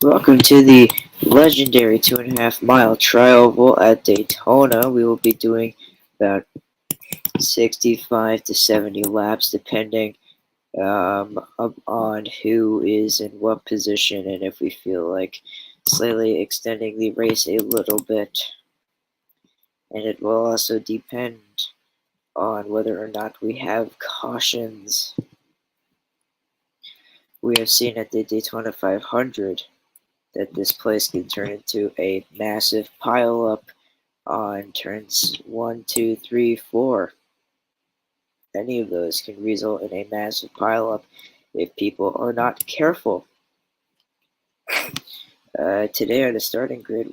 Welcome to the legendary 2.5 mile tri-oval at Daytona. We will be doing about 65 to 70 laps, depending on who is in what position and if we feel like slightly extending the race a little bit. And it will also depend on whether or not we have cautions. We have seen at the Daytona 500 that this place can turn into a massive pileup on turns 1, 2, 3, 4. Any of those can result in a massive pileup if people are not careful. Today on the starting grid,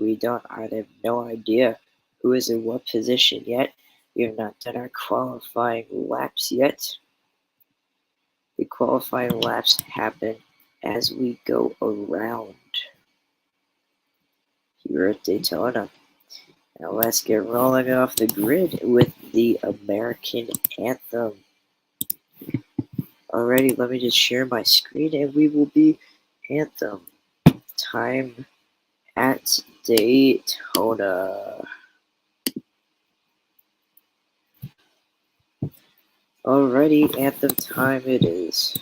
I have no idea who is in what position yet. We have not done our qualifying laps yet. The qualifying laps happen as we go around here at Daytona. Now let's get rolling off the grid with the American anthem. Alrighty, let me just share my screen and we will be anthem time at Daytona. Alrighty, anthem time it is.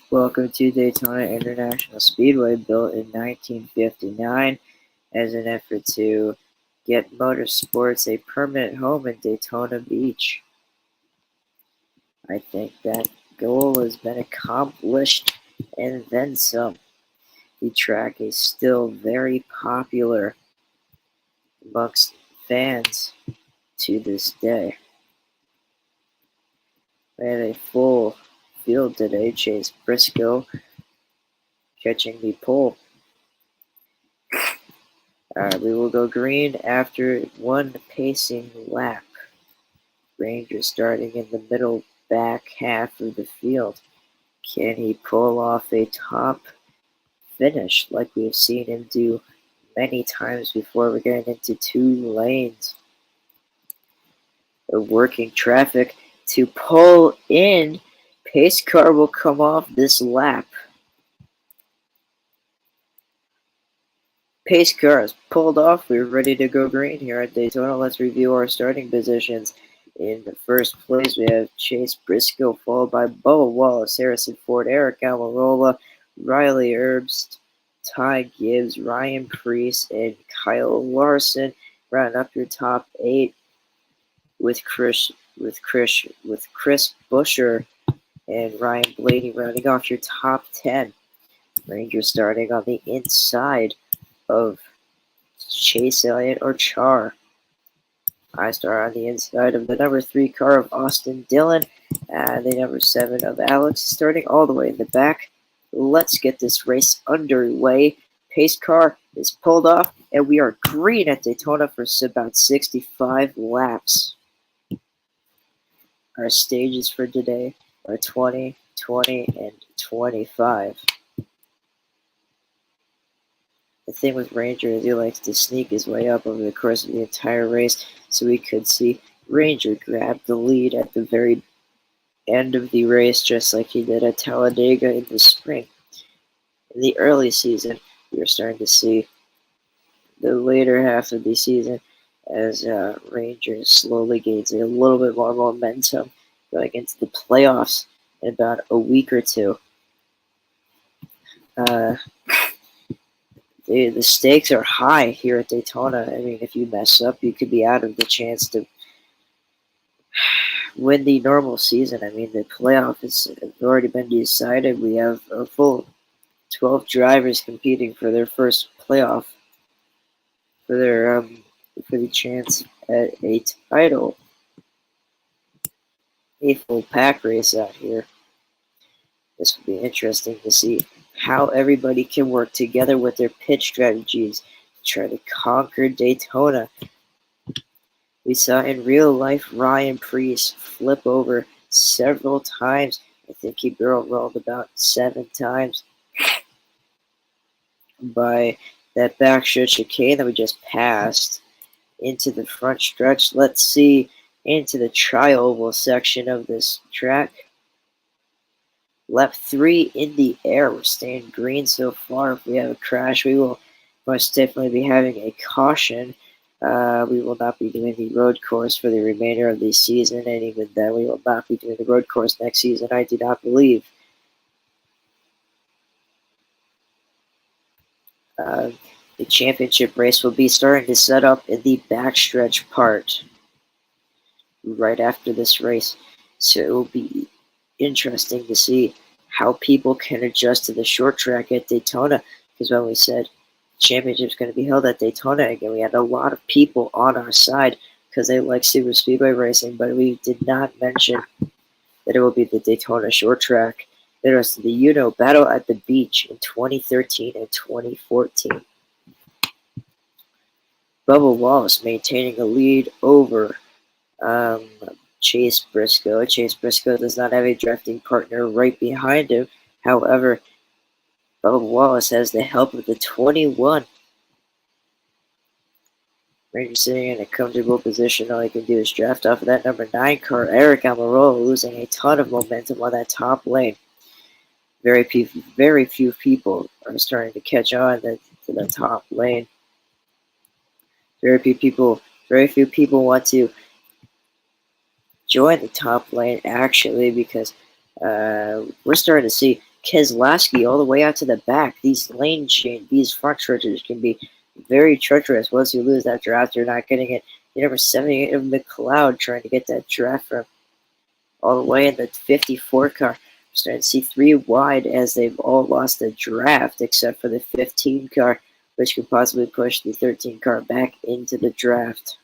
Welcome to Daytona International Speedway, built in 1959 as an effort to get motorsports a permanent home in Daytona Beach. I think that goal has been accomplished and then some. The track is still very popular amongst fans to this day. We had a full field today. Chase Briscoe catching the pole. We will go green after one pacing lap. Ranger starting in the middle back half of the field. Can he pull off a top finish like we have seen him do many times before? We're getting into two lanes of working traffic to pull in. Pace car will come off this lap. Pace car is pulled off. We're ready to go green here at Daytona. Let's review our starting positions. In the first place, we have Chase Briscoe, followed by Bubba Wallace, Harrison Ford, Eric Almirola, Riley Herbst, Ty Gibbs, Ryan Preece, and Kyle Larson. Round up your top 8 with Chris Buescher and Ryan Blaney rounding off your top 10. Ranger starting on the inside of Chase Elliott or Char. I start on the inside of the number 3 car of Austin Dillon and the number 7 of Alex, starting all the way in the back. Let's get this race underway. Pace car is pulled off, and we are green at Daytona for about 65 laps. Our stages for today are 20, 20, and 25. The thing with Ranger is he likes to sneak his way up over the course of the entire race, so we could see Ranger grabbed the lead at the very end of the race, just like he did at Talladega in the spring. In the early season, we are starting to see the later half of the season as Ranger slowly gains a little bit more momentum going into the playoffs in about a week or two. The stakes are high here at Daytona. I mean, if you mess up, you could be out of the chance to win the normal season. I mean, the playoff has already been decided. We have a full 12 drivers competing for their first playoff for their for the chance at a title. A full pack race out here. This will be interesting to see how everybody can work together with their pit strategies to try to conquer Daytona. We saw in real life Ryan Preece flip over several times. I think he barrel rolled about 7 times by that backstretch chicane that we just passed into the front stretch. Let's see into the tri-oval section of this track. Lap 3 in the air. We're staying green so far. If we have a crash, we will most definitely be having a caution. We will not be doing the road course for the remainder of the season, and even then, we will not be doing the road course next season, I do not believe. The championship race will be starting to set up in the backstretch part right after this race, so it will be interesting to see how people can adjust to the short track at Daytona, because when we said championship is going to be held at Daytona again, we had a lot of people on our side because they like super speedway racing, but we did not mention that it will be the Daytona short track. There was the Battle at the Beach in 2013 and 2014. Bubba Wallace maintaining a lead over Chase Briscoe. Chase Briscoe does not have a drafting partner right behind him. However, Bubba Wallace has the help of the 21. Ranger sitting in a comfortable position. All he can do is draft off of that number 9 car, Eric Almirola, losing a ton of momentum on that top lane. Very few people are starting to catch on to the top lane. Very few people want to join the top lane, actually, because we're starting to see Keselowski all the way out to the back. These these front stretches can be very treacherous. Once you lose that draft, you're not getting it. The number 78 of McLeod trying to get that draft from all the way in the 54 car. We're starting to see 3 wide as they've all lost the draft, except for the 15 car, which could possibly push the 13 car back into the draft.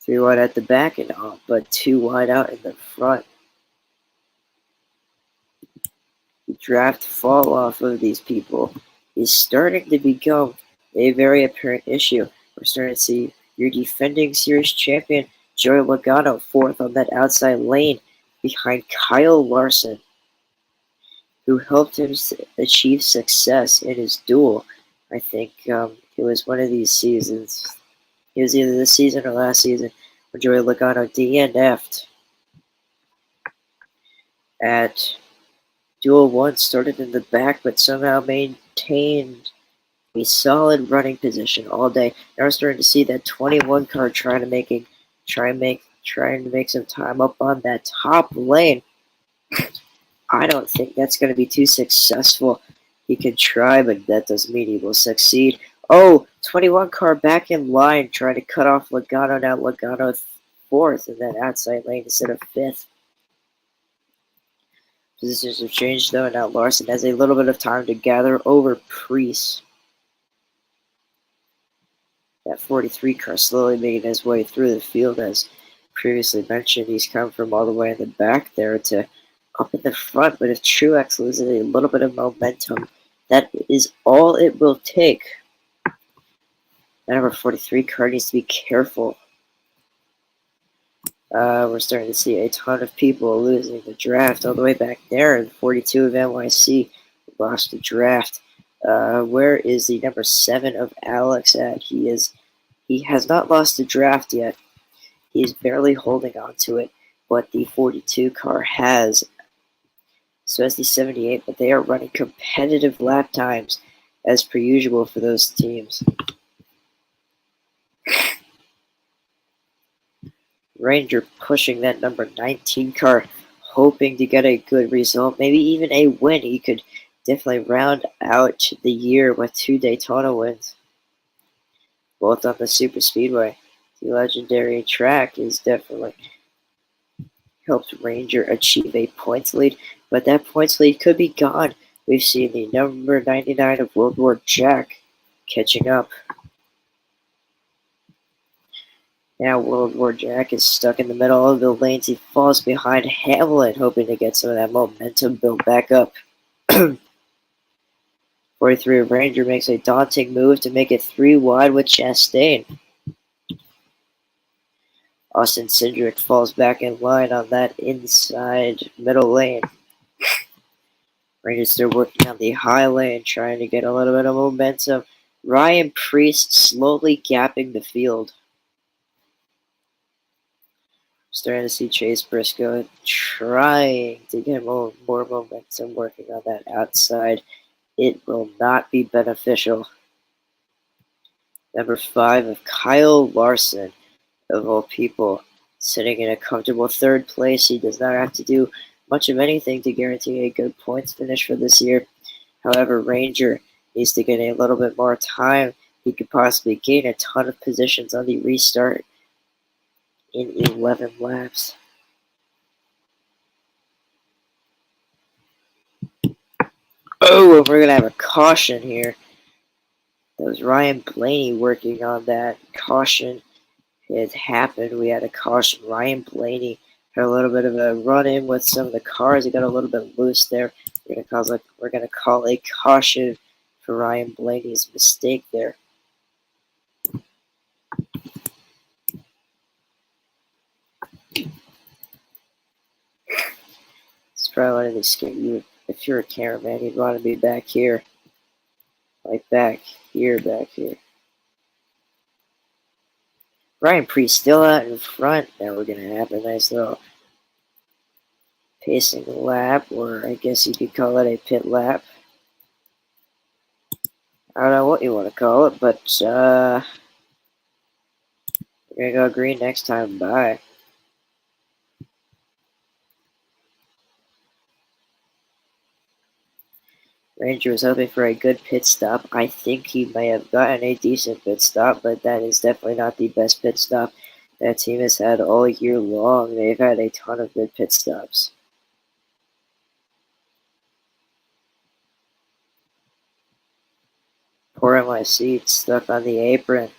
3 wide at the back and all, but 2 wide out in the front. The draft fall off of these people is starting to become a very apparent issue. We're starting to see your defending series champion, Joey Logano, 4th on that outside lane behind Kyle Larson, who helped him achieve success in his duel. I think it was one of these seasons. It was either this season or last season when Joey Logano DNF'd at Duel 1, started in the back, but somehow maintained a solid running position all day. Now we're starting to see that 21 car trying to make some time up on that top lane. I don't think that's going to be too successful. He can try, but that doesn't mean he will succeed. Oh, 21 car back in line, trying to cut off Logano. Now Logano 4th in that outside lane instead of 5th. Positions have changed though, and now Larson has a little bit of time to gather over Preece. That 43 car slowly making his way through the field. As previously mentioned, he's come from all the way in the back there to up in the front, but if Truex loses a little bit of momentum, that is all it will take. That number 43 car needs to be careful. We're starting to see a ton of people losing the draft all the way back there. The 42 of NYC lost the draft. Where is the number 7 of Alex at? He is He has not lost the draft yet. He is barely holding on to it, but the 42 car has. So has the 78, but they are running competitive lap times as per usual for those teams. Ranger pushing that number 19 car, hoping to get a good result, maybe even a win. He could definitely round out the year with 2 Daytona wins, both on the super speedway. The legendary track is definitely helped Ranger achieve a points lead, but that points lead could be gone. We've seen the number 99 of World War Jack catching up. Now World War Jack is stuck in the middle of the lanes. He falls behind Hamlin, hoping to get some of that momentum built back up. 43 Ranger makes a daunting move to make it 3 wide with Chastain. Austin Cindric falls back in line on that inside middle lane. Rangers still working on the high lane, trying to get a little bit of momentum. Ryan Preece slowly gapping the field. Starting to see Chase Briscoe trying to get more momentum working on that outside. It will not be beneficial. Number 5 of Kyle Larson, of all people, sitting in a comfortable 3rd place. He does not have to do much of anything to guarantee a good points finish for this year. However, Ranger needs to get a little bit more time. He could possibly gain a ton of positions on the restart in 11 laps. Oh, and we're going to have a caution here. That was Ryan Blaney working on that. Caution had happened. We had a caution. Ryan Blaney had a little bit of a run-in with some of the cars. He got a little bit loose there. We're gonna call a caution for Ryan Blaney's mistake there. It's probably one of these scared you. If you're a cameraman, you'd want to be back here. Like back here. Ryan Preece still out in front. Now we're gonna have a nice little pacing lap, or I guess you could call it a pit lap. I don't know what you want to call it, but we're gonna go green next time. Bye. Ranger was hoping for a good pit stop. I think he may have gotten a decent pit stop, but that is definitely not the best pit stop that team has had all year long. They've had a ton of good pit stops. Poor NYC stuck on the apron,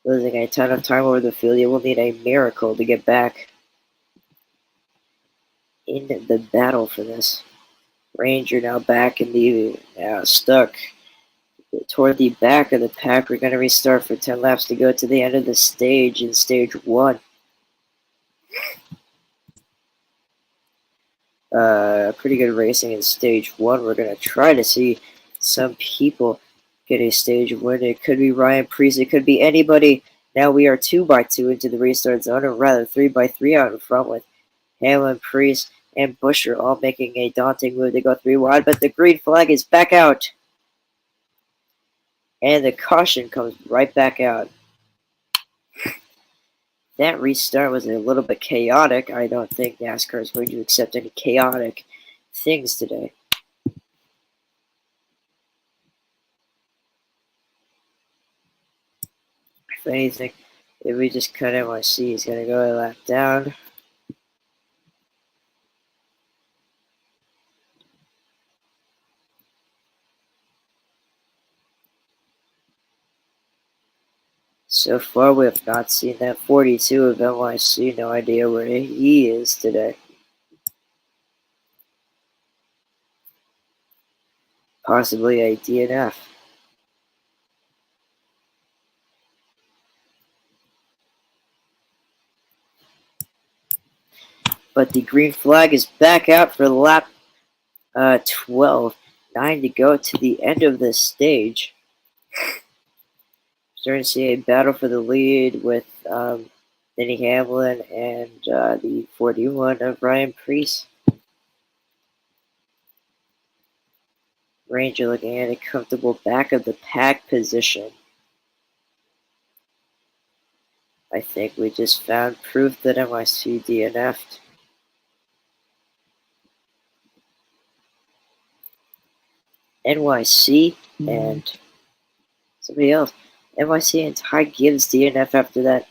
losing a ton of time over the field. You will need a miracle to get back in the battle for this. Ranger now back in the stuck toward the back of the pack. We're going to restart for 10 laps to go to the end of the stage in stage 1. Pretty good racing in stage 1. We're going to try to see some people get a stage win. It could be Ryan Preece. It could be anybody. Now we are 2x2 into the restart zone, or rather 3x3 out in front with Hamlin, Preece, and Busher all making a daunting move to go 3 wide, but the green flag is back out. And the caution comes right back out. That restart was a little bit chaotic. I don't think NASCAR is going to accept any chaotic things today. If anything, if we just cut NYC, he's going to go a lap down. So far, we have not seen that 42 of NYC. No idea where he is today. Possibly a DNF. But the green flag is back out for lap 12. 9 to go to the end of this stage. Starting to see a battle for the lead with Denny Hamlin and the 41 of Ryan Preece. Ranger looking at a comfortable back of the pack position. I think we just found proof that NYC DNF'd. NYC and somebody else. NYC and Ty Gibbs DNF after that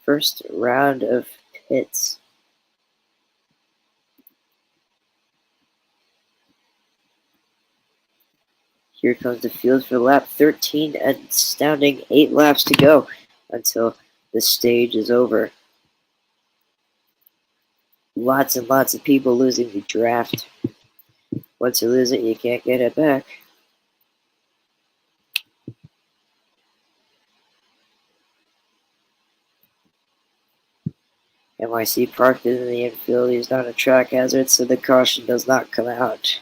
first round of pits. Here comes the field for lap 13, an astounding 8 laps to go until the stage is over. Lots and lots of people losing the draft. Once you lose it, you can't get it back. NYC parked in the infield. He's not a track hazard, so the caution does not come out.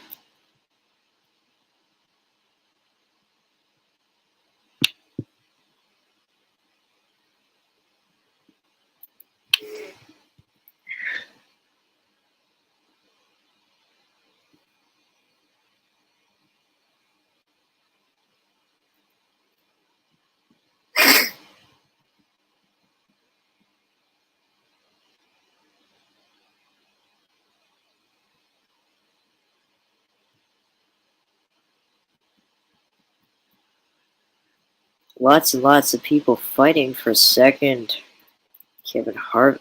Lots and lots of people fighting for second. Kevin Hart.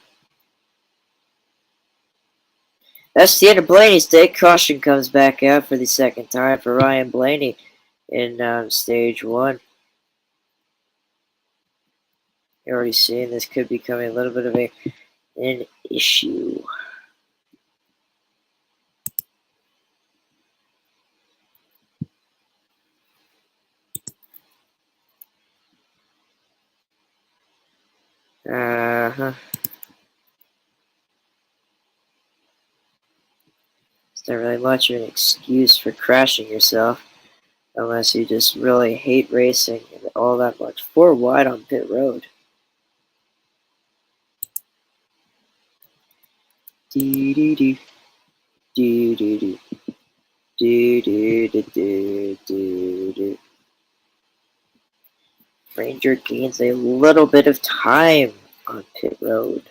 That's the end of Blaney's day. Caution comes back out for the second time for Ryan Blaney in stage 1. You're already seeing this could be becoming a little bit of an issue. It's not really much of an excuse for crashing yourself unless you just really hate racing all that much. 4 wide on pit road. Do do do do do do do do do do do. Ranger gains a little bit of time on pit road.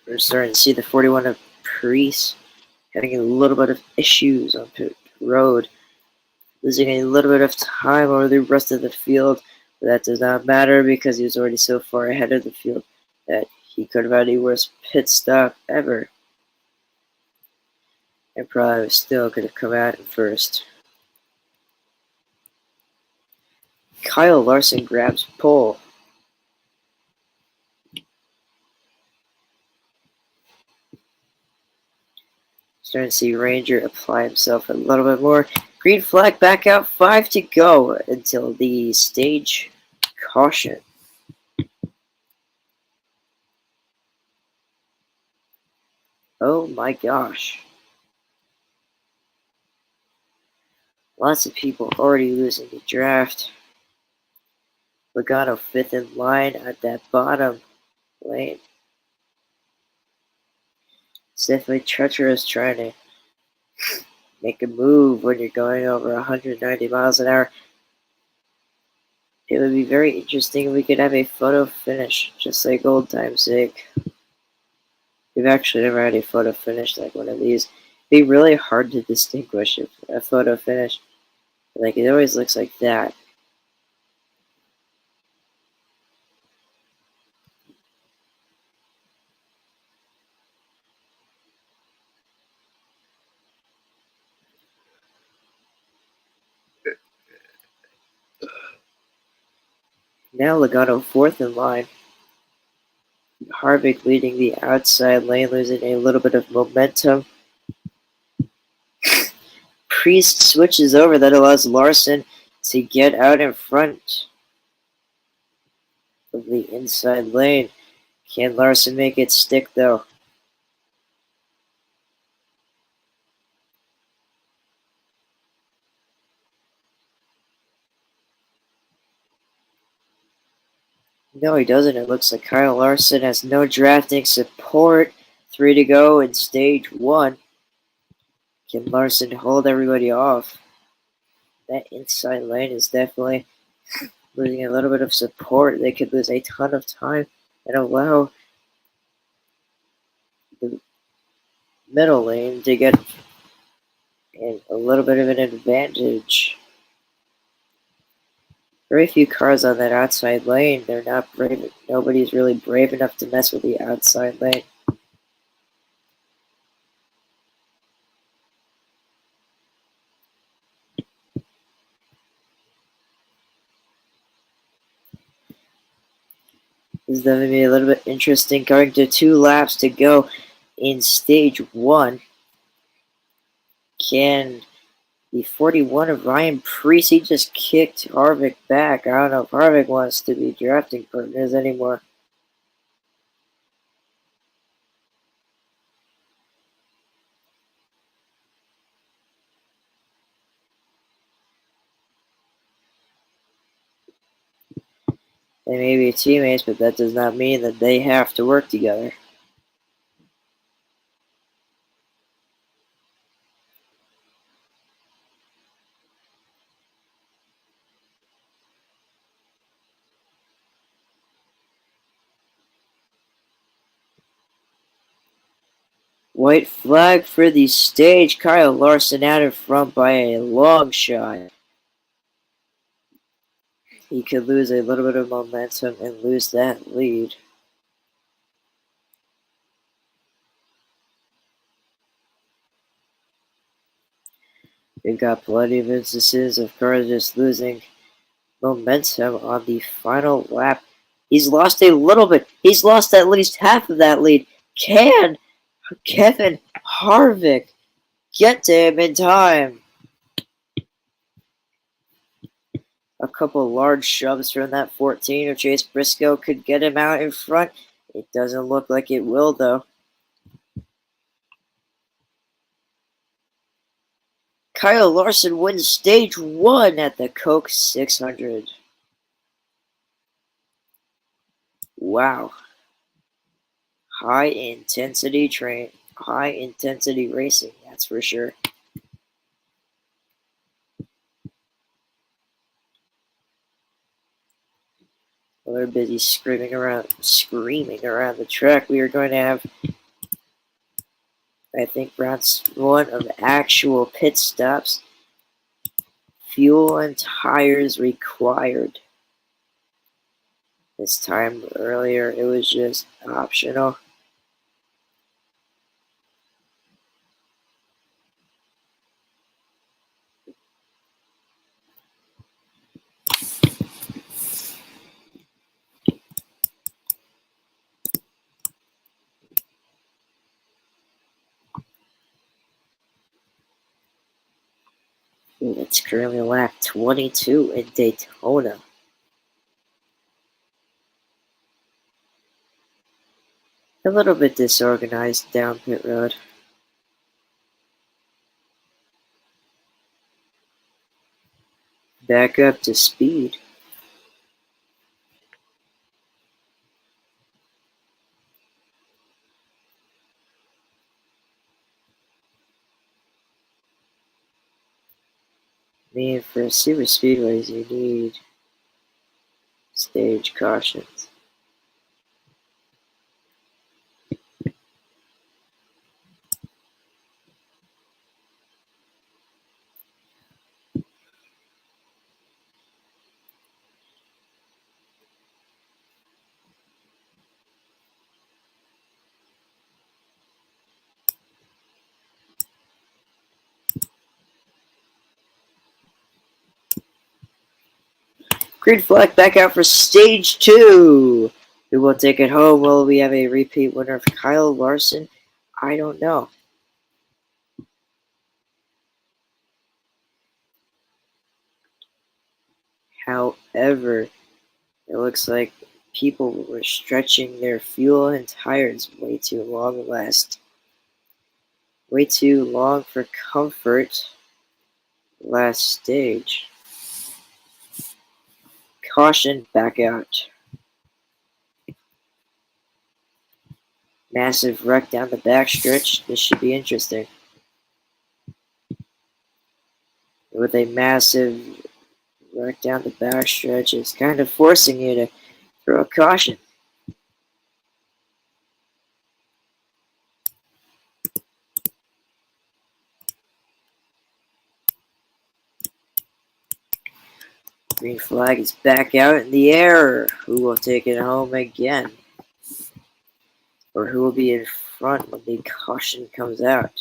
We're starting to see the 41 of Preece having a little bit of issues on pit road, losing a little bit of time over the rest of the field. But that does not matter because he was already so far ahead of the field that he could have had the worst pit stop ever and probably still could have come out in first. Kyle Larson grabs pole. Starting to see Ranger apply himself a little bit more. Green flag back out, 5 to go until the stage caution. Oh my gosh. Lots of people already losing the draft. Logano 5th in line at that bottom lane. It's definitely treacherous trying to make a move when you're going over 190 miles an hour. It would be very interesting if we could have a photo finish, just like old time's sake. We've actually never had a photo finish like one of these. It'd be really hard to distinguish a photo finish. Like, it always looks like that. Now Logano 4th in line. Harvick leading the outside lane, losing a little bit of momentum. Priest switches over. That allows Larson to get out in front of the inside lane. Can Larson make it stick, though? No, he doesn't. It looks like Kyle Larson has no drafting support. 3 to go in stage 1. Can Larson hold everybody off? That inside lane is definitely losing a little bit of support. They could lose a ton of time and allow the middle lane to get a little bit of an advantage. Very few cars on that outside lane. They're not brave. Nobody's really brave enough to mess with the outside lane. This is definitely be a little bit interesting. Going to 2 laps to go in stage 1. Can the 41 of Ryan Preece, he just kicked Harvick back. I don't know if Harvick wants to be drafting partners anymore. They may be teammates, but that does not mean that they have to work together. White flag for the stage. Kyle Larson out in front by a long shot. He could lose a little bit of momentum and lose that lead. We've got plenty of instances of cars just losing momentum on the final lap. He's lost a little bit. He's lost at least half of that lead. Can Kevin Harvick get to him in time? A couple large shoves from that 14 of Chase Briscoe could get him out in front. It doesn't look like it will, though. Kyle Larson wins stage 1 at the Coke 600. Wow. High intensity racing, that's for sure. They're busy screaming around the track. We are going to have, I think, rounds 1 of actual pit stops. Fuel and tires required. This time earlier, it was just optional. It's currently lap 22 in Daytona. A little bit disorganized down pit road. Back up to speed. I mean, for super speedways, you need stage cautions. Green flag back out for stage 2. Who will take it home? Will we have a repeat winner of Kyle Larson? I don't know. However, it looks like people were stretching their fuel and tires way too long way too long for comfort last stage. Caution, back out. Massive wreck down the backstretch. This should be interesting. With a massive wreck down the backstretch, it's kind of forcing you to throw a caution. Green flag is back out in the air. Who will take it home again? Or who will be in front when the caution comes out?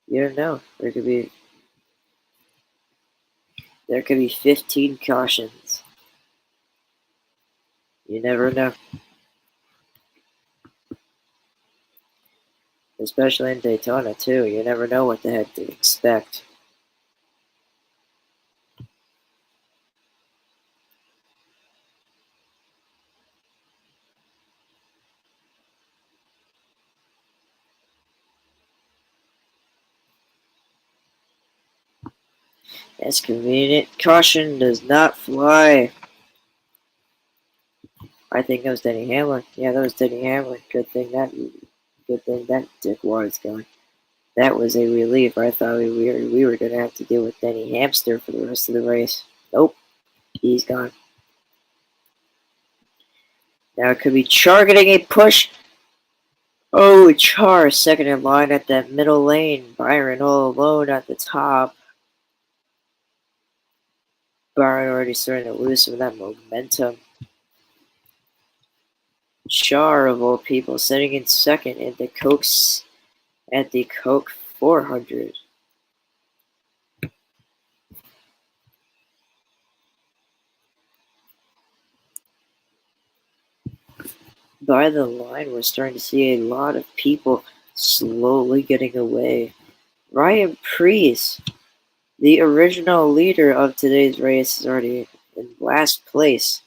You don't know. There could be 15 cautions. You never know. Especially in Daytona too. You never know what the heck to expect. That's convenient. Caution does not fly. I think that was Denny Hamlin. Yeah, that was Denny Hamlin. Good thing that Dick Ward's going. That was a relief. I thought we were gonna have to deal with Denny Hamster for the rest of the race. Nope, he's gone. Now it could be Char getting a push. Oh, Char second in line at that middle lane. Byron all alone at the top. Byron already starting to lose some of that momentum. Char of all people sitting in second at the Coke 400. By the line, we're starting to see a lot of people slowly getting away. Ryan Preece, the original leader of today's race, is already in last place.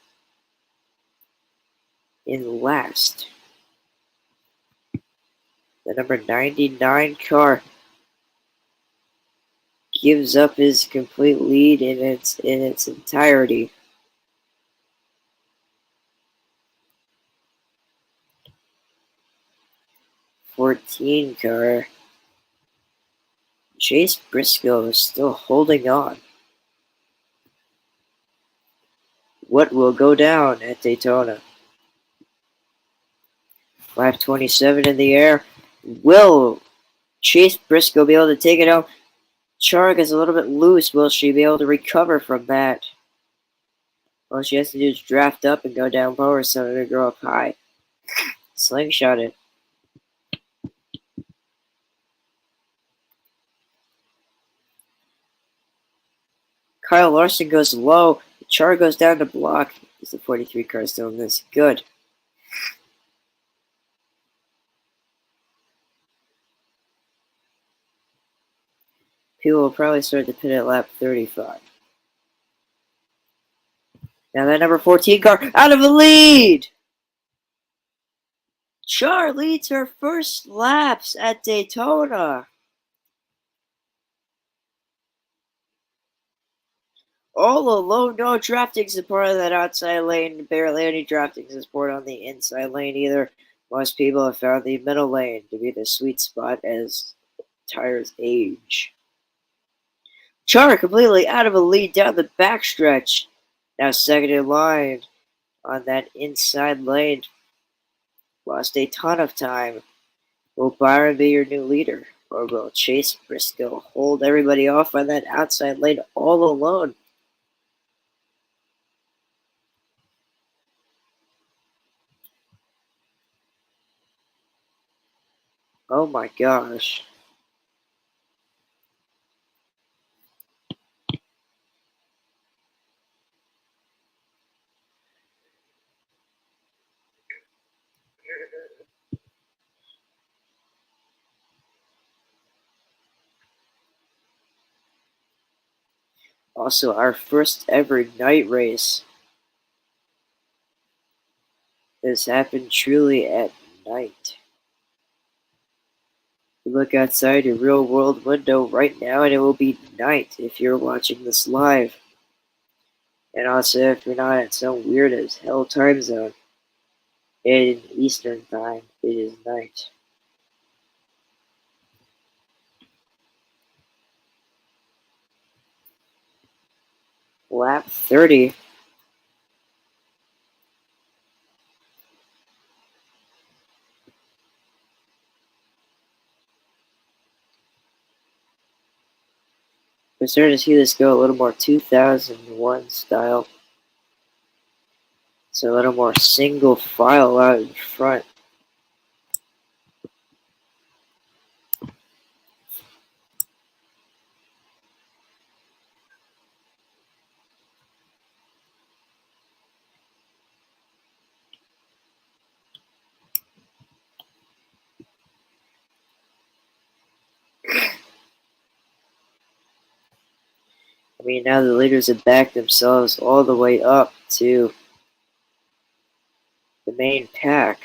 In last. The number 99 car gives up his complete lead in its entirety. '14 car. Chase Briscoe is still holding on. What will go down at Daytona? 527 in the air. Will Chase Briscoe be able to take it out? Char is a little bit loose. Will she be able to recover from that? All she has to do is draft up and go down lower so it'll go up high. Slingshot it. Kyle Larson goes low. Char goes down to block. Is the 43 car still in this? Good. People will probably start the pit at lap 35. Now that number 14 car out of the lead! Char leads her first laps at Daytona. All alone, no drafting support on that outside lane. Barely any drafting support on the inside lane either. Most people have found the middle lane to be the sweet spot as tires age. Char completely out of a lead down the backstretch. Now second in line on that inside lane. Lost a ton of time. Will Byron be your new leader? Or will Chase Briscoe hold everybody off on that outside lane all alone? Oh my gosh. Also, our first ever night race. This happened truly at night. You look outside your real world window right now and it will be night if you're watching this live. And also, if you're not in some weird as hell time zone, in Eastern time, it is night. Lap 30. We're starting to see this go a little more 2001 style. So a little more single file out in front. I mean, now the leaders have backed themselves all the way up to the main pack.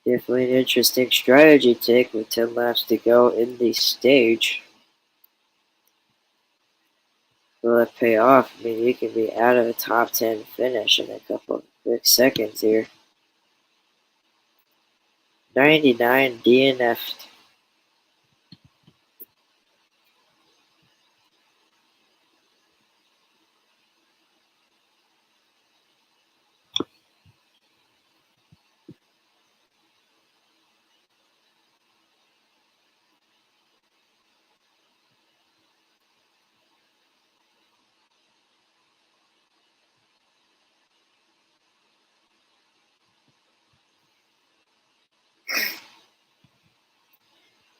Definitely an interesting strategy take with 10 laps to go in the stage. Will it pay off? I mean, you can be out of a top 10 finish in a couple of quick seconds here. 99 DNF'd.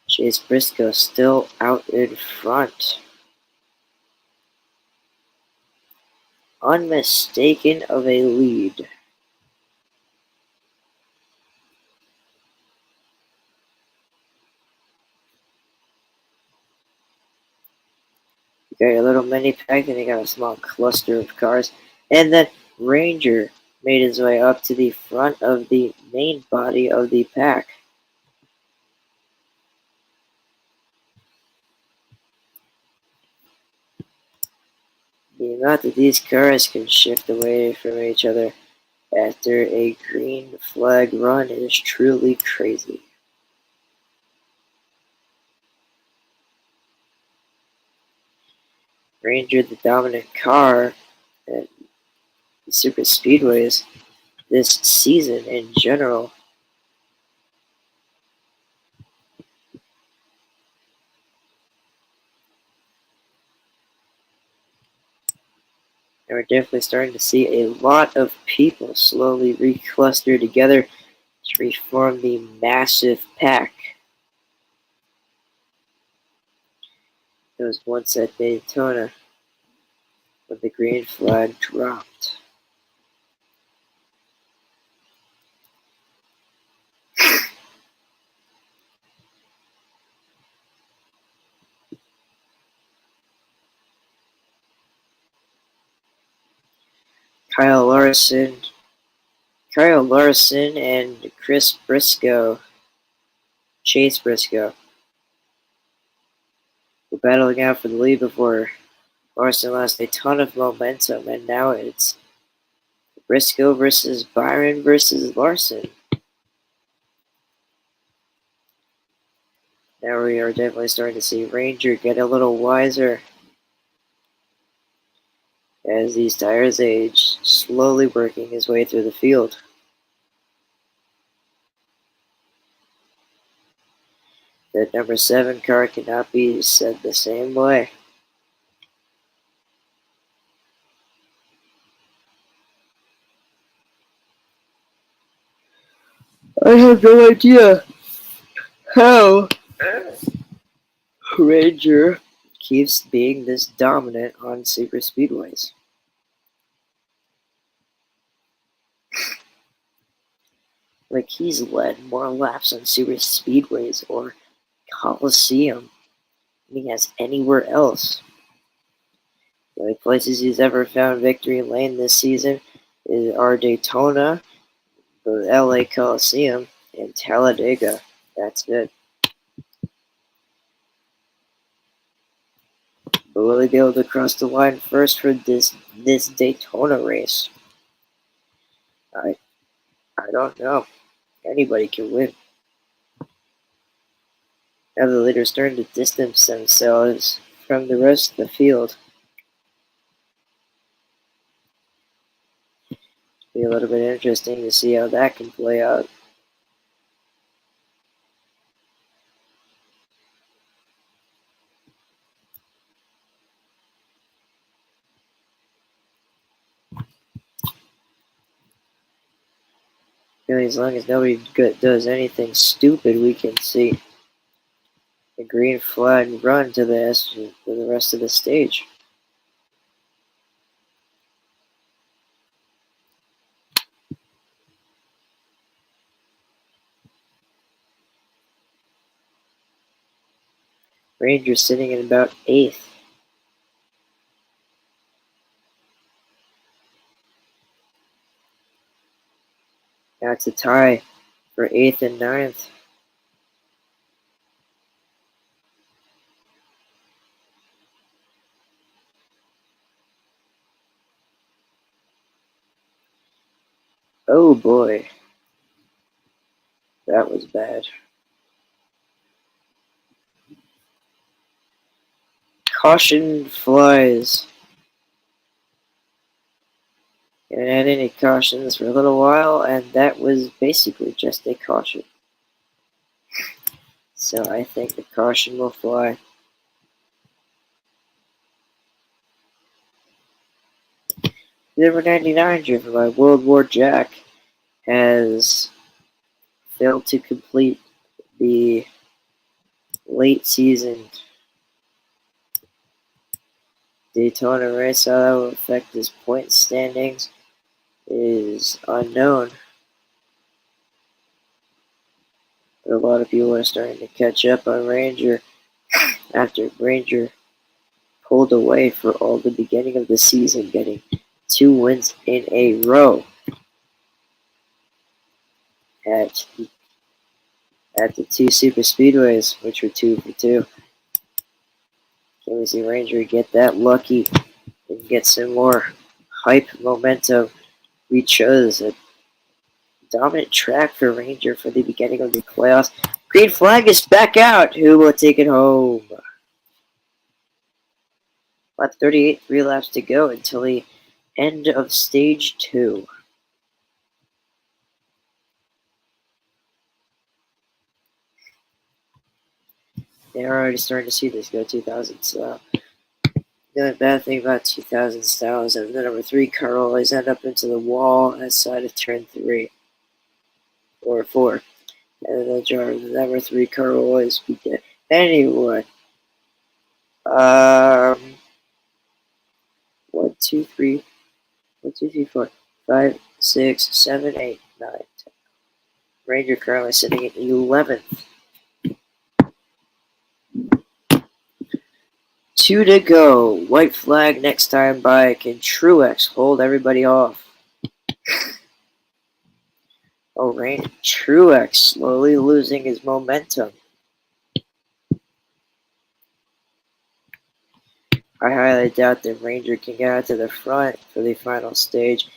Chase Briscoe still out in front. Unmistaken of a lead. You got your little mini pack, and you got a small cluster of cars. And then Ranger made his way up to the front of the main body of the pack. The amount that these cars can shift away from each other after a green flag run is truly crazy. Ranger, the dominant car at the super speedways this season in general. And we're definitely starting to see a lot of people slowly recluster together to reform the massive pack that was once at Daytona when the green flag dropped. Kyle Larson and Chase Briscoe were battling out for the lead before Larson lost a ton of momentum, and now it's Briscoe versus Byron versus Larson. Now we are definitely starting to see Ranger get a little wiser as these tires age, slowly working his way through the field. That number 7 car cannot be said the same way. I have no idea how Ranger keeps being this dominant on super speedways. Like, he's led more laps on super speedways or Coliseum than he has anywhere else. The only places he's ever found victory lane this season are Daytona, the LA Coliseum, in Talladega. That's good. But will he be able to cross the line first for this Daytona race? I don't know. Anybody can win. Now the leaders starting to distance themselves from the rest of the field. Be a little bit interesting to see how that can play out. As long as nobody does anything stupid, we can see the green flag run to the rest of the stage. Rangers sitting in about 8th. Now it's a tie for 8th and 9th. Oh boy. That was bad. Caution flies. Haven't had any cautions for a little while, and that was basically just a caution. So I think the caution will fly. Number 99, driven by World War Jack, has failed to complete the late season Daytona race. How that will affect his point standings is unknown. But a lot of people are starting to catch up on Ranger after Ranger pulled away for all the beginning of the season, getting 2 wins in a row at the 2 super speedways, which were 2 for 2. Can we see Ranger get that lucky and get some more hype momentum? We chose a dominant track for Ranger for the beginning of the playoffs. Green flag is back out. Who will take it home? Lap 38, 3 laps to go until the end of stage 2. They're already starting to see this go 2000 style. The only bad thing about 2000 style is that the number 3 car always end up into the wall outside of turn 3 or 4. And the number 3 car will always be dead. Anyway. 1, 2, 3, 1, 2, 3, 4, 5, 6, 7, 8, 9, 10. Ranger currently sitting at 11th. 2 to go. White flag next time by. Can Truex hold everybody off? Oh, Ranger Truex slowly losing his momentum. I highly doubt that Ranger can get out to the front for the final stage,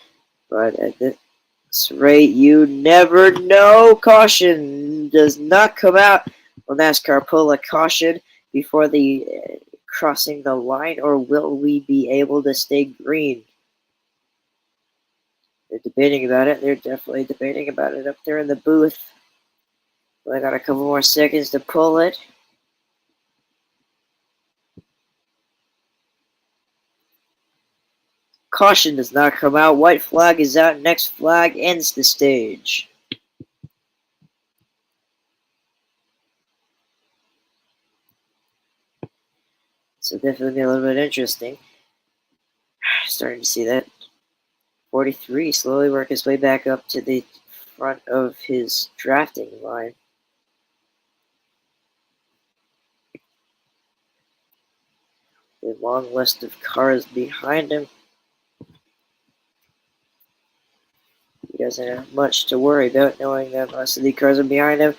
but at this rate, you never know. Caution does not come out. Will NASCAR pull a caution before the crossing the line, or will we be able to stay green? They're debating about it. They're definitely debating about it up there in the booth. I got a couple more seconds to pull it. Caution does not come out. White flag is out. Next flag ends the stage. So definitely a little bit interesting. Starting to see that 43 slowly work his way back up to the front of his drafting line. The long list of cars behind him. He doesn't have much to worry about, knowing that most of the cars are behind him.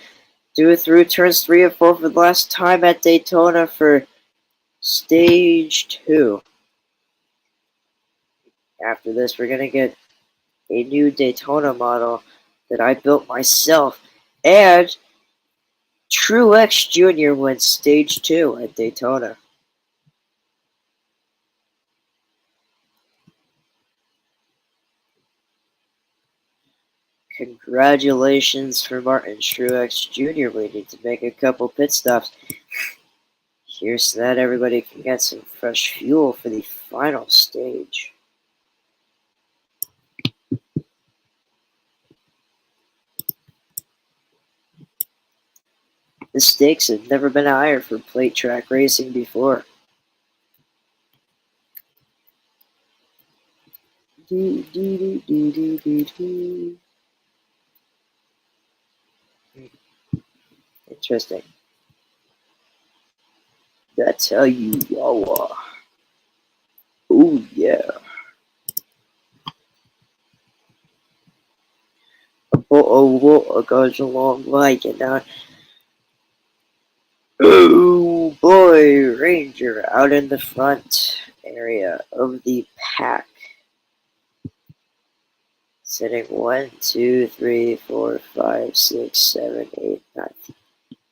Through turns 3 and 4 for the last time at Daytona for Stage 2. After this, we're going to get a new Daytona model that I built myself. And Truex Jr. wins Stage 2 at Daytona. Congratulations for Martin Truex Jr. We need to make a couple pit stops here so that everybody can get some fresh fuel for the final stage. The stakes have never been higher for plate track racing before. Interesting. That's how you wawa. Oh yeah. Oh, goes along like it now. Oh boy, Ranger out in the front area of the pack. Sitting 1, 2, 3, 4, 5, 6, 7, 8, 9.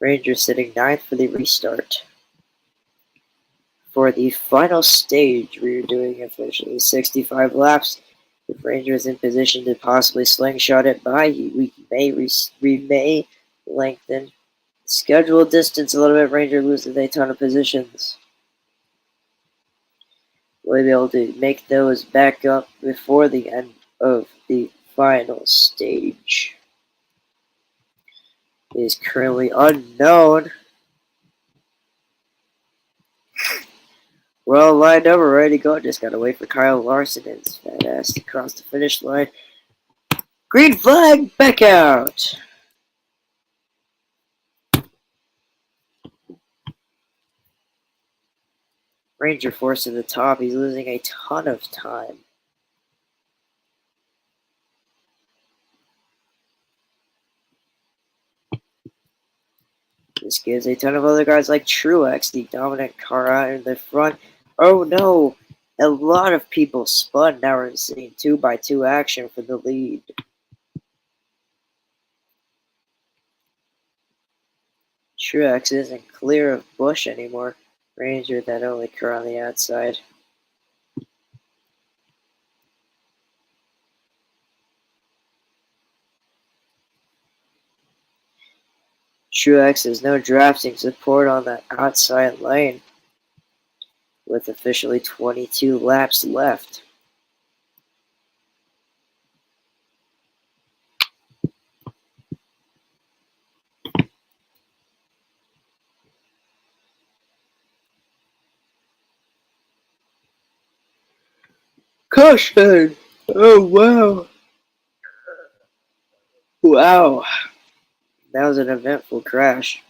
Ranger sitting 9th for the restart. For the final stage, we are doing officially 65 laps. If Ranger is in position to possibly slingshot it by, we may lengthen schedule distance a little bit. Ranger loses a ton of positions. We'll be able to make those back up before the end of the final stage. It is currently unknown. We're all lined up, we're ready to go. Just gotta wait for Kyle Larson and his fat ass to cross the finish line. Green flag, back out! Ranger forced to the top. He's losing a ton of time. This gives a ton of other guys like Truex, the dominant car out in the front. Oh no! A lot of people spun. Now we're seeing 2x2 action for the lead. Truex isn't clear of Busch anymore. Ranger, that only car on the outside. Truex has no drafting support on that outside lane, with officially 22 laps left. Caution! Oh wow! Wow! That was an eventful crash.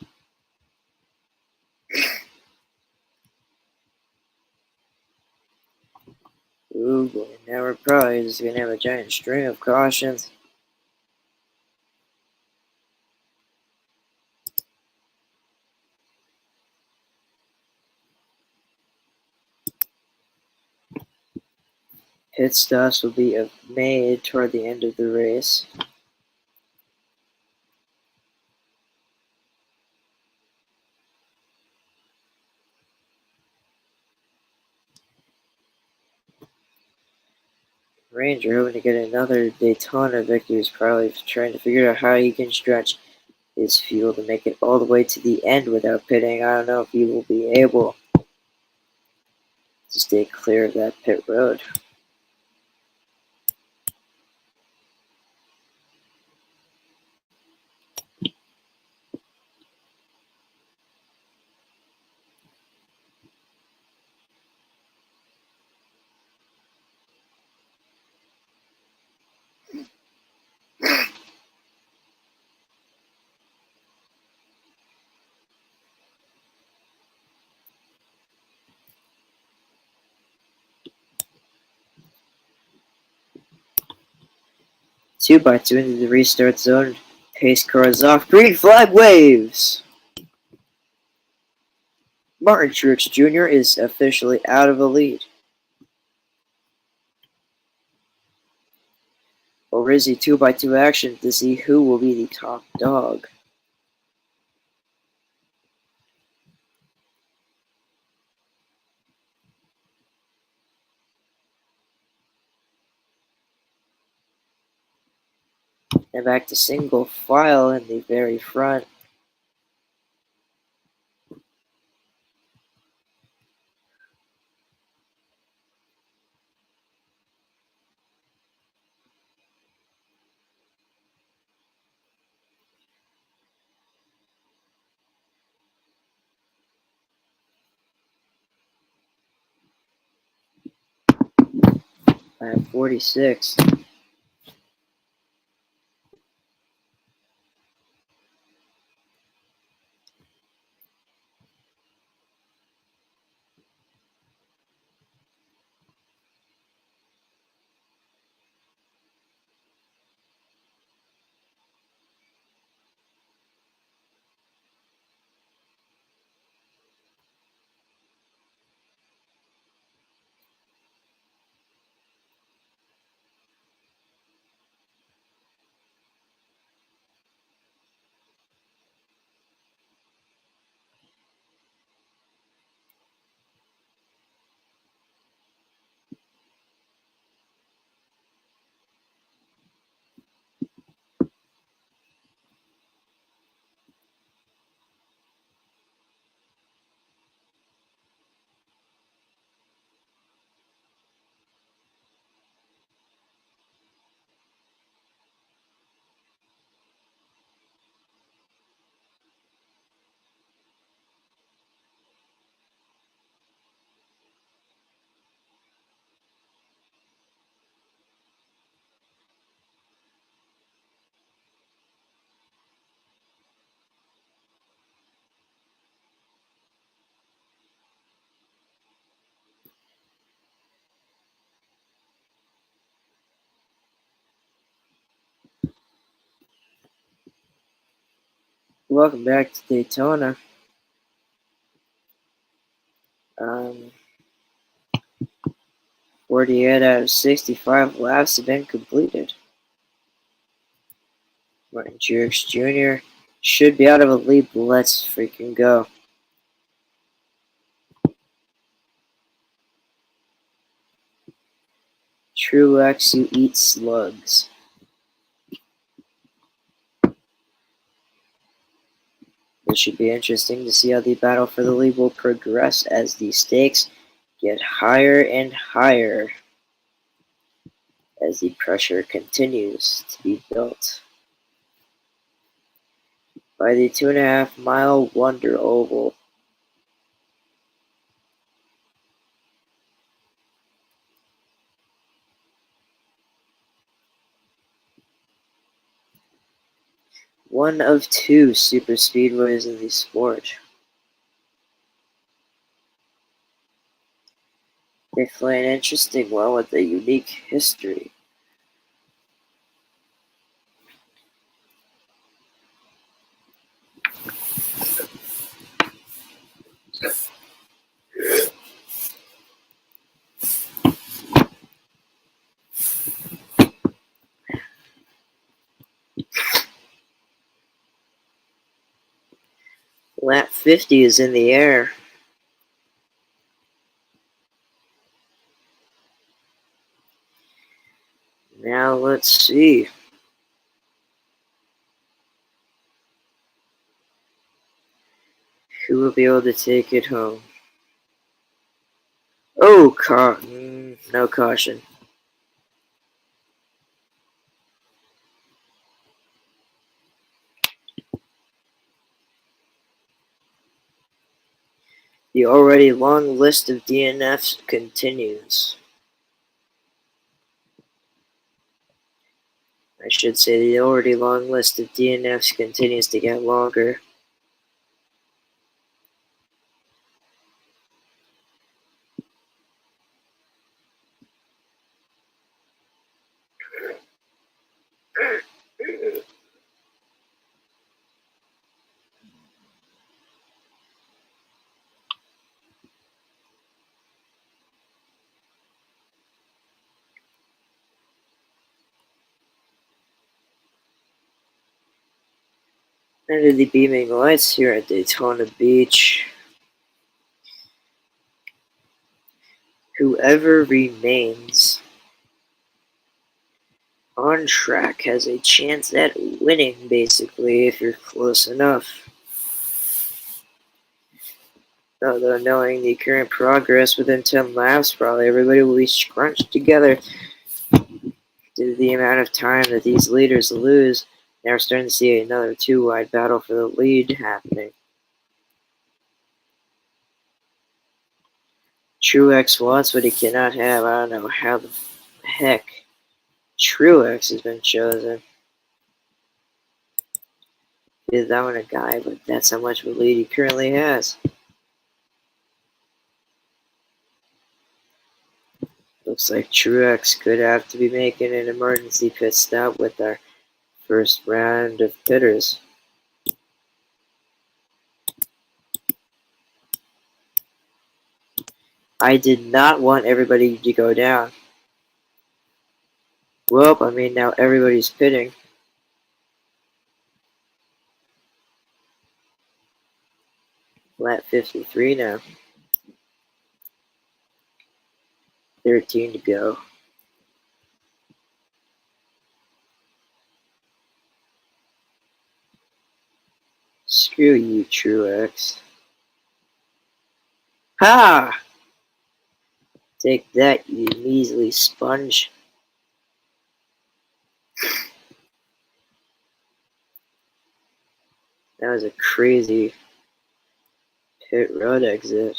Ooh boy, now we're probably just gonna have a giant string of cautions. Pit stops will be made toward the end of the race. Ranger, hoping to get another Daytona victory, is probably trying to figure out how he can stretch his fuel to make it all the way to the end without pitting. I don't know if he will be able to stay clear of that pit road. 2x2 into the restart zone. Pace car is off. Green flag waves! Martin Truex Jr. is officially out of the lead. Or is he 2x2 action to see who will be the top dog? And back to single file in the very front. Lap 46. Welcome back to Daytona. 48 out of 65 laps have been completed. Martin Truex Jr. should be out of the lead. Let's freaking go. Truex, you eat slugs. It should be interesting to see how the battle for the lead will progress as the stakes get higher and higher as the pressure continues to be built. By the 2.5 mile Wonder Oval. One of two super speedways in the sport. They play an interesting one with a unique history. Lap 50 is in the air. Now let's see. Who will be able to take it home? Oh, no caution. The already long list of DNFs continues. I should say the already long list of DNFs continues to get longer. Under the beaming lights here at Daytona Beach, whoever remains on track has a chance at winning, basically, if you're close enough. Although knowing the current progress within 10 laps, probably everybody will be scrunched together due to the amount of time that these leaders lose. Now we're starting to see another two-wide battle for the lead happening. Truex wants what he cannot have. I don't know how the heck Truex has been chosen. Because I'm a guy, but that's how much of a lead he currently has. Looks like Truex could have to be making an emergency pit stop with our first round of pitters. I did not want everybody to go down. Well, I mean, now everybody's pitting. Lap 53 now. 13 to go. Screw you, Truex. Ha! Take that, you measly sponge. That was a crazy pit road exit.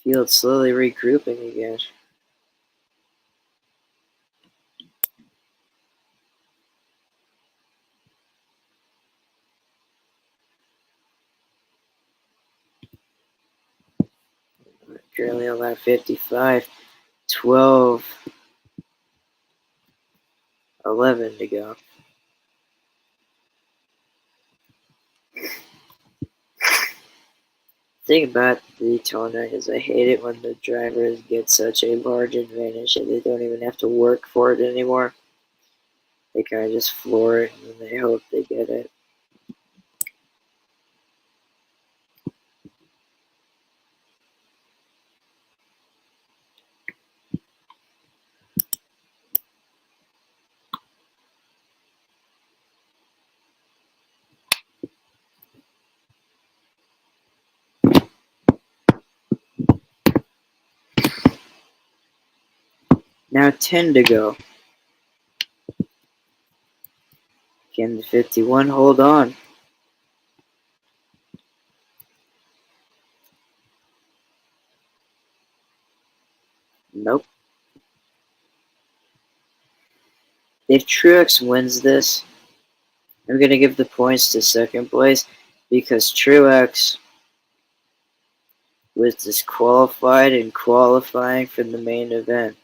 Field slowly regrouping again. Currently on lap 55. 12. 11 to go. The thing about Daytona is I hate it when the drivers get such a large advantage that they don't even have to work for it anymore. They kind of just floor it and they hope they get it. Now 10 to go. Can the 51 hold on? Nope. If Truex wins this, I'm going to give the points to second place because Truex was disqualified in qualifying for the main event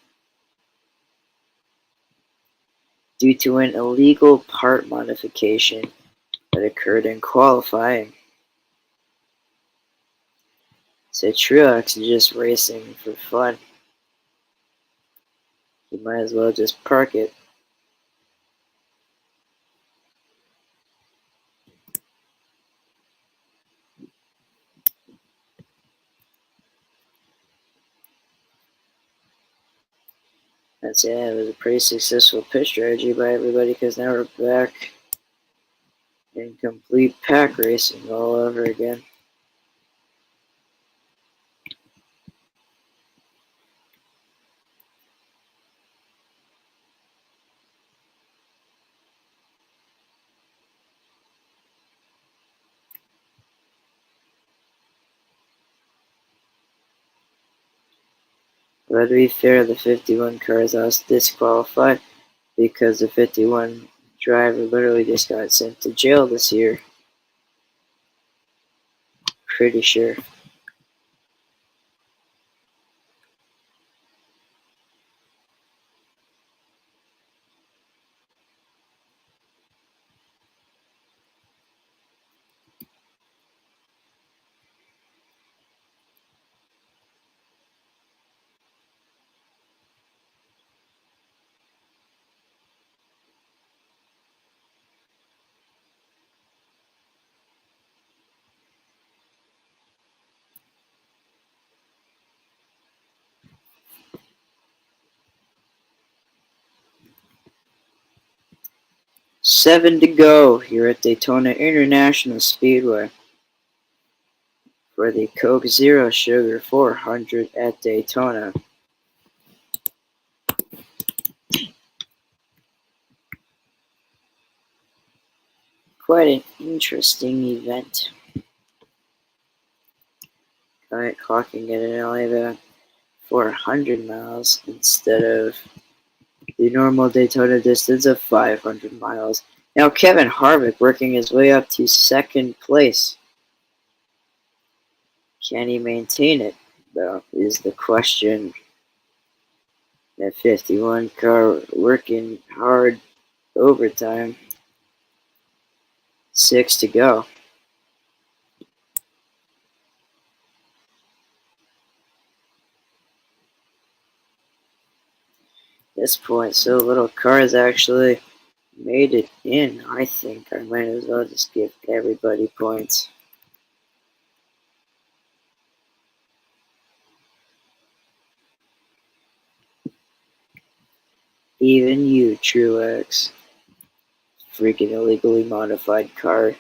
due to an illegal part modification that occurred in qualifying. So Truex is just racing for fun. You might as well just park it. That's it. It was a pretty successful pit strategy by everybody because now we're back in complete pack racing all over again. But to be fair, the 51 cars was disqualified because the 51 driver literally just got sent to jail this year. Pretty sure. 7 to go here at Daytona International Speedway for the Coke Zero Sugar 400 at Daytona. Quite an interesting event. Alright, clocking it in only about 400 miles instead of the normal Daytona distance of 500 miles. Now Kevin Harvick working his way up to second place. Can he maintain it, though, is the question. That 51 car working hard overtime. 6 to go. At this point, so little cars actually made it in. I think I might as well just give everybody points. Even you, Truex. Freaking illegally modified car.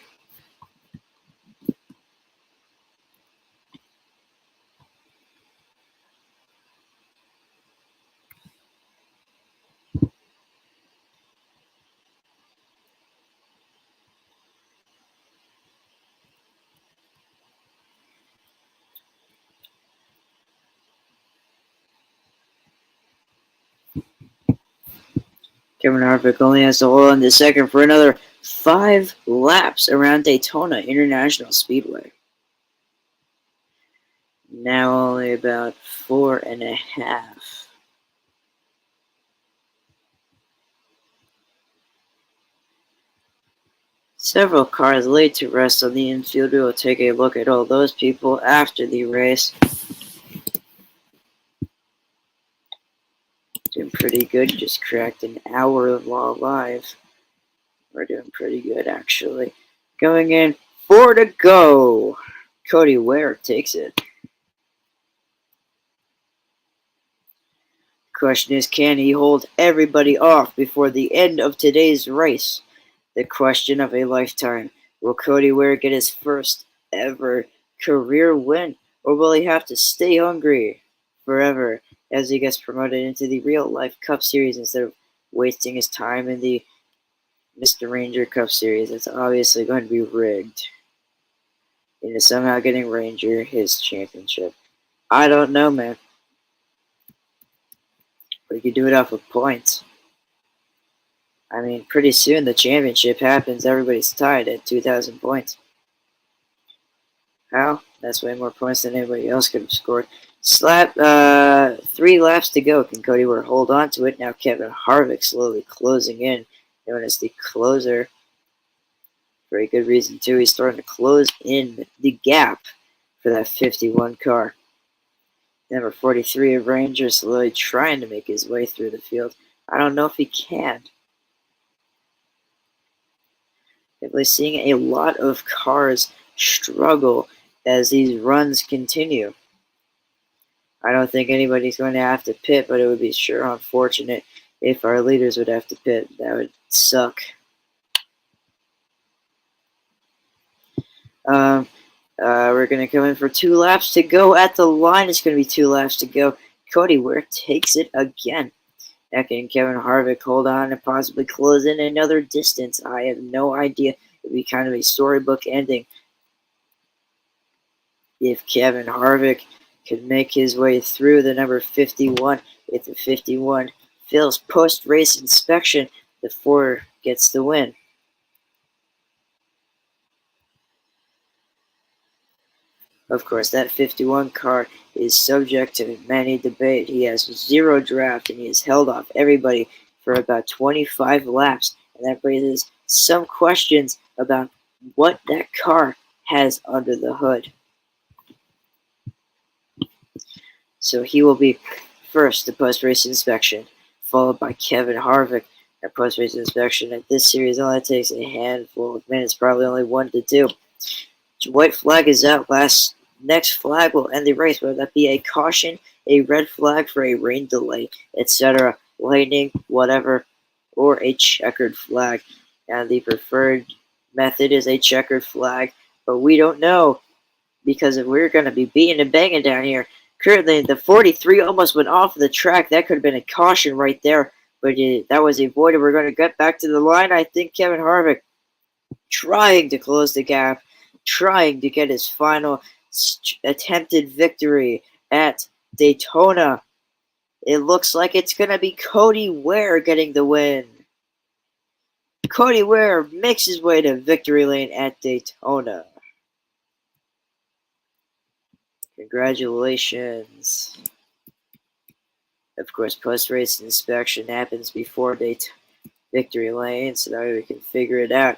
Kevin Harvick only has to hold on to second for another 5 laps around Daytona International Speedway. Now only about 4.5. Several cars laid to rest on the infield. We will take a look at all those people after the race. Doing pretty good. Just cracked an hour of Law Live. We're doing pretty good, actually. Going in, 4 to go. Cody Ware takes it. Question is, can he hold everybody off before the end of today's race? The question of a lifetime. Will Cody Ware get his first ever career win, or will he have to stay hungry forever as he gets promoted into the real life Cup Series instead of wasting his time in the Mr. Ranger Cup Series? It's obviously going to be rigged into somehow getting Ranger his championship. I don't know, man. But you could do it off of points. I mean, pretty soon the championship happens. Everybody's tied at 2,000 points. How? That's way more points than anybody else could have scored. 3 laps to go. Can Cody Ware hold on to it? Now Kevin Harvick slowly closing in, known as the closer. Very good reason, too. He's starting to close in the gap for that 51 car. Number 43 of Rangers slowly trying to make his way through the field. I don't know if he can. Definitely seeing a lot of cars struggle as these runs continue. I don't think anybody's going to have to pit, but it would be sure unfortunate if our leaders would have to pit. That would suck. We're going to come in for 2 laps to go at the line. It's going to be 2 laps to go. Cody Ware takes it again. Now can Kevin Harvick hold on and possibly close in another distance? I have no idea. It would be kind of a storybook ending if Kevin Harvick could make his way through the number 51. If the 51 fails post-race inspection, the 4 gets the win. Of course, that 51 car is subject to many debate. He has 0 draft, and he has held off everybody for about 25 laps. And that raises some questions about what that car has under the hood. So he will be first to post-race inspection, followed by Kevin Harvick. At post-race inspection at this series only takes a handful of minutes, probably only 1 to 2. White flag is out. Next flag will end the race, whether that be a caution, a red flag for a rain delay, etc., lightning, whatever, or a checkered flag. Now the preferred method is a checkered flag, but we don't know because if we're going to be beating and banging down here. Currently, the 43 almost went off the track. That could have been a caution right there, but that was avoided. We're going to get back to the line. I think Kevin Harvick trying to close the gap, trying to get his final attempted victory at Daytona. It looks like it's going to be Cody Ware getting the win. Cody Ware makes his way to victory lane at Daytona. Congratulations. Of course, post-race inspection happens before victory lane, so that way we can figure it out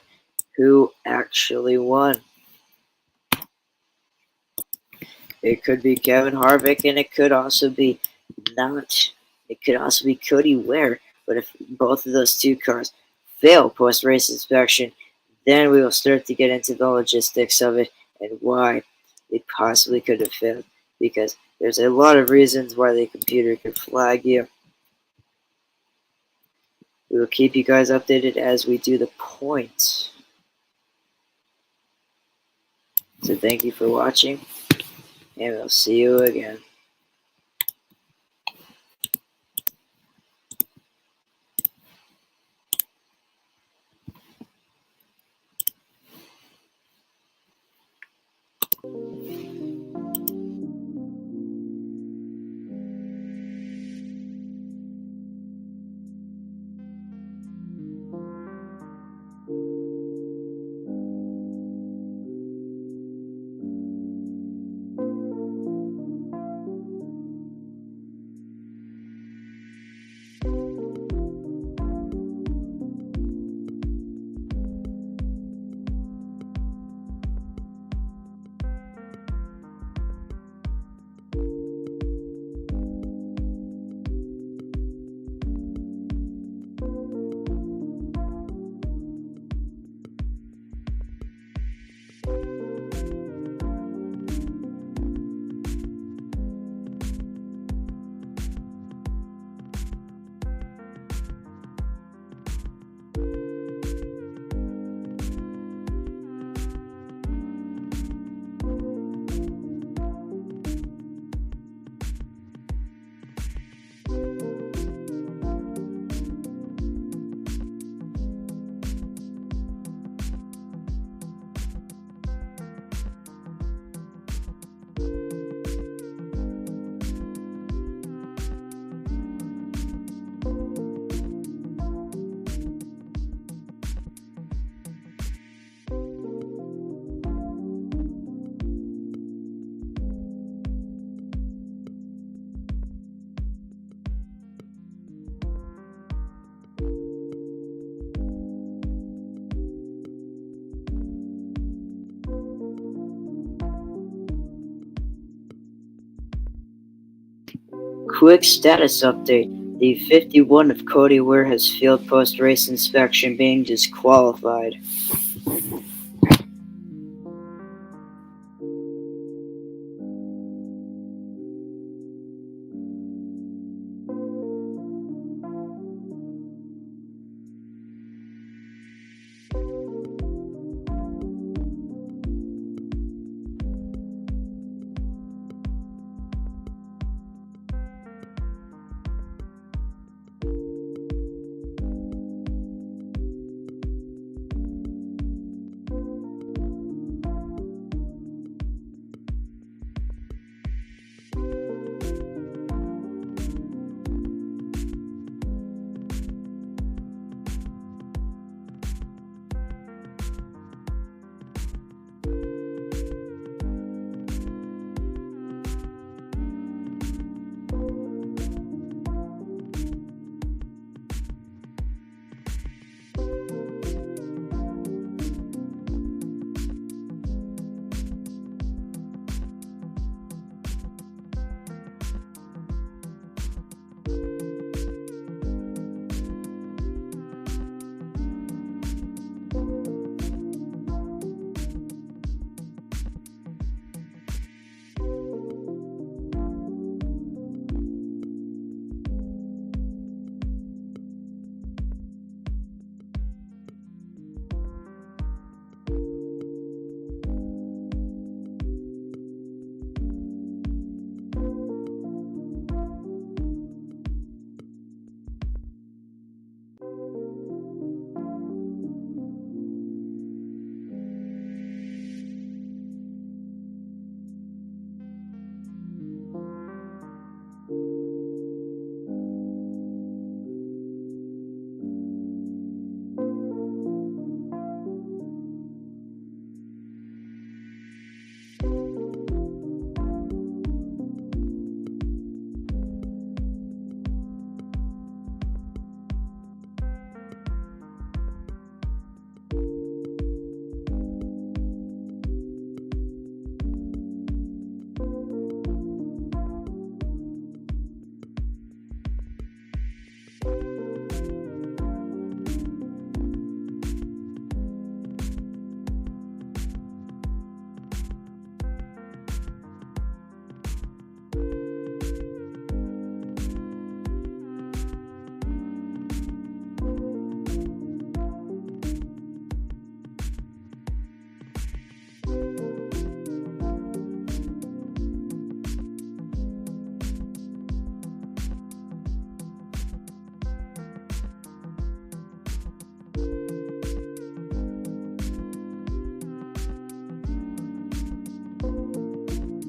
who actually won. It could be Kevin Harvick, and it could also be not. It could also be Cody Ware. But if both of those two cars fail post-race inspection, then we will start to get into the logistics of it and why it possibly could have failed. Because there's a lot of reasons why the computer could flag you. We will keep you guys updated as we do the points. So thank you for watching, and we'll see you again. Quick status update. The 51 of Cody Ware has failed post-race inspection, being disqualified.